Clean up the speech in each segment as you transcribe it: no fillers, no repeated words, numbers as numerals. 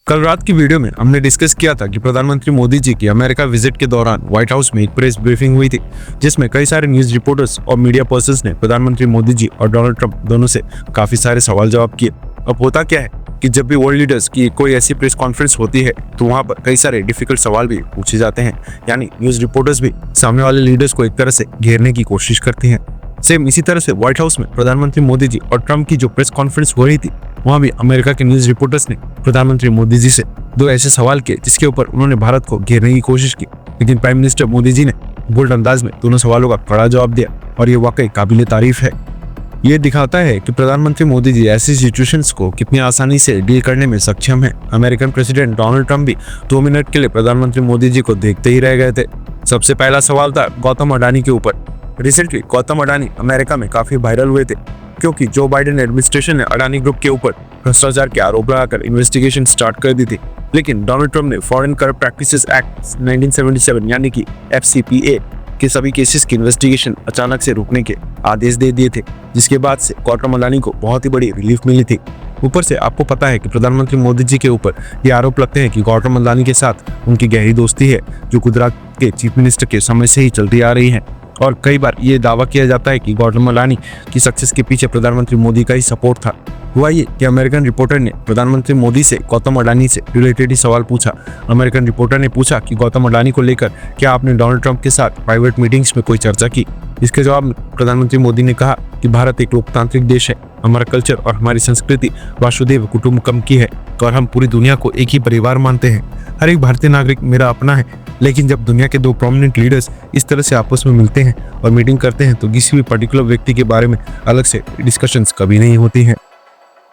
कल रात की वीडियो में हमने डिस्कस किया था कि प्रधानमंत्री मोदी जी की अमेरिका विजिट के दौरान व्हाइट हाउस में एक प्रेस ब्रीफिंग हुई थी, जिसमें कई सारे न्यूज रिपोर्टर्स और मीडिया पर्सन्स ने प्रधानमंत्री मोदी जी और डोनाल्ड ट्रंप दोनों से काफी सारे सवाल जवाब किए। अब होता क्या है कि जब भी वर्ल्ड लीडर्स की कोई ऐसी प्रेस कॉन्फ्रेंस होती है तो वहां पर कई सारे डिफिकल्ट सवाल भी पूछे जाते हैं, यानी न्यूज रिपोर्टर्स भी सामने वाले लीडर्स को एक तरह से घेरने की कोशिश करती हैं। सेम इसी तरह से व्हाइट हाउस में प्रधानमंत्री मोदी जी और ट्रंप की जो प्रेस कॉन्फ्रेंस हो रही थी, वहां भी अमेरिका के न्यूज रिपोर्टर्स ने प्रधानमंत्री मोदी जी से दो ऐसे सवाल किए जिसके ऊपर उन्होंने भारत को घेरने की कोशिश की, लेकिन प्राइम मिनिस्टर मोदी जी ने बोल्ड अंदाज में दोनों सवालों का कड़ा जवाब दिया और ये वाकई काबिले तारीफ है। ये दिखाता है कि प्रधानमंत्री मोदी जी ऐसी सिचुएशंस को कितनी आसानी से डील करने में सक्षम है। अमेरिकन प्रेसिडेंट डोनाल्ड ट्रंप भी 2 मिनट के लिए प्रधानमंत्री मोदी जी को देखते ही रह गए थे। सबसे पहला सवाल था गौतम अडानी के ऊपर। रिसेंटली गौतम अडानी अमेरिका में काफी वायरल हुए थे क्योंकि जो बाइडेन एडमिनिस्ट्रेशन ने अडानी ग्रुप के ऊपर भ्रष्टाचार के आरोप लगाकर इन्वेस्टिगेशन स्टार्ट कर दी थी, लेकिन डोनाल्ड ट्रंप ने फॉरेन करप्ट प्रैक्टिसेस एक्ट 1977 यानी कि FCPA के सभी केसेस की इन्वेस्टिगेशन अचानक से रुकने के आदेश दे दिए थे, जिसके बाद से गौतम अडानी को बहुत ही बड़ी रिलीफ मिली थी। ऊपर से आपको पता है कि प्रधानमंत्री मोदी जी के ऊपर ये आरोप लगते हैं कि गौतम अडानी के साथ उनकी गहरी दोस्ती है, जो गुजरात के चीफ मिनिस्टर के समय से ही चलती आ रही है। और कई बार ये दावा किया जाता है कि गौतम अडानी की सक्सेस के पीछे प्रधानमंत्री मोदी का ही सपोर्ट था। हुआ ये कि अमेरिकन रिपोर्टर ने प्रधानमंत्री मोदी से गौतम अडानी से रिलेटेड ही सवाल पूछा। अमेरिकन रिपोर्टर ने पूछा कि गौतम अडानी को लेकर क्या आपने डोनाल्ड ट्रंप के साथ प्राइवेट मीटिंग्स में कोई चर्चा की। इसके जवाब में प्रधानमंत्री मोदी ने कहा कि भारत एक लोकतांत्रिक देश है, हमारा कल्चर और हमारी संस्कृति वासुदेव कुटुंबकम की है और हम पूरी दुनिया को एक ही परिवार मानते हैं। हर एक भारतीय नागरिक मेरा अपना है, लेकिन जब दुनिया के 2 प्रोमिनेंट लीडर्स इस तरह से आपस में मिलते हैं और मीटिंग करते हैं तो किसी भी पर्टिकुलर व्यक्ति के बारे में अलग से डिस्कशंस कभी नहीं होती हैं।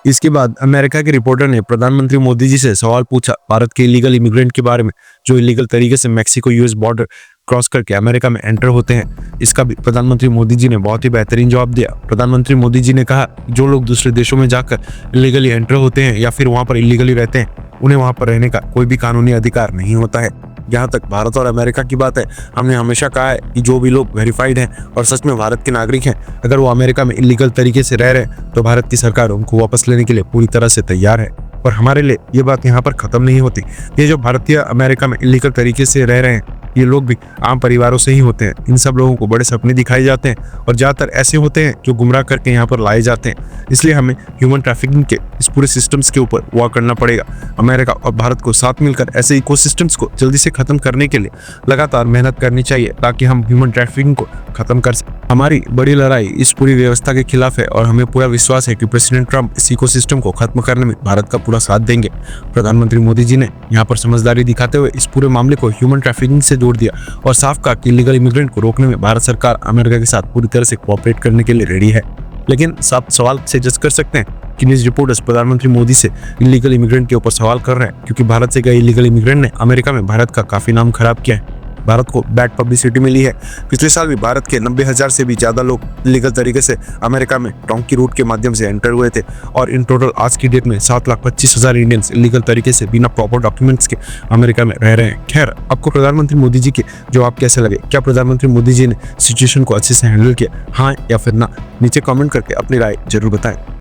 इसके बाद अमेरिका के रिपोर्टर ने प्रधानमंत्री मोदी जी से सवाल पूछा भारत के इलीगल इमिग्रेंट के बारे में, जो इलीगल तरीके से मैक्सिको US बॉर्डर क्रॉस करके अमेरिका में एंटर होते हैं। इसका भी प्रधानमंत्री मोदी जी ने बहुत ही बेहतरीन जवाब दिया। प्रधानमंत्री मोदी जी ने कहा जो लोग दूसरे देशों में जाकर इलीगली एंटर होते हैं या फिर वहां पर इलीगली रहते हैं, उन्हें वहां पर रहने का कोई भी कानूनी अधिकार नहीं होता है। जहाँ तक भारत और अमेरिका की बात है, हमने हमेशा कहा है कि जो भी लोग वेरीफाइड हैं और सच में भारत के नागरिक हैं, अगर वो अमेरिका में इलीगल तरीके से रह रहे हैं तो भारत की सरकार उनको वापस लेने के लिए पूरी तरह से तैयार है। और हमारे लिए ये बात यहाँ पर खत्म नहीं होती। ये जो भारतीय अमेरिका में इलीगल तरीके से रह रहे हैं, ये लोग भी आम परिवारों से ही होते हैं। इन सब लोगों को बड़े सपने दिखाए जाते हैं और ज्यादातर ऐसे होते हैं जो गुमराह करके यहाँ पर लाए जाते हैं। इसलिए हमें ह्यूमन ट्रैफिकिंग के इस पूरे सिस्टम्स के ऊपर वर्क करना पड़ेगा। अमेरिका और भारत को साथ मिलकर ऐसे इकोसिस्टम्स को जल्दी से खत्म करने के लिए लगातार मेहनत करनी चाहिए, ताकि हम ह्यूमन ट्रैफिकिंग को खत्म कर सकें। हमारी बड़ी लड़ाई इस पूरी व्यवस्था के खिलाफ है और हमें पूरा विश्वास है कि प्रेसिडेंट ट्रंप इस इकोसिस्टम को खत्म करने में भारत का पूरा साथ देंगे। प्रधानमंत्री मोदी जी ने यहाँ पर समझदारी दिखाते हुए इस पूरे मामले को ह्यूमन ट्रैफिकिंग से जोड़ दिया और साफ कहा कि इलीगल इमिग्रेंट को रोकने में भारत सरकार अमेरिका के साथ पूरी तरह से कोऑपरेट करने के लिए रेडी है। लेकिन साफ सवाल से जज कर सकते हैं कि न्यूज रिपोर्टर्स प्रधानमंत्री मोदी से इलीगल इमिग्रेंट के ऊपर सवाल कर रहे हैं, क्योंकि भारत से गए इलीगल इमिग्रेंट ने अमेरिका में भारत का काफी नाम खराब किया है। भारत को बैड पब्लिसिटी मिली है। पिछले साल भी भारत के 90,000 से भी ज्यादा लोग लीगल तरीके से अमेरिका में डोंकी रूट के माध्यम से एंटर हुए थे और इन टोटल आज की डेट में 7,25,000 इंडियंस इलीगल तरीके से बिना प्रॉपर डॉक्यूमेंट्स के अमेरिका में रह रहे हैं। खैर, आपको प्रधानमंत्री मोदी जी के जवाब कैसे लगे? क्या प्रधानमंत्री मोदी जी ने सिचुएशन को अच्छे से हैंडल किया, हाँ या फिर ना? नीचे कमेंट करके अपनी राय जरूर बताएं।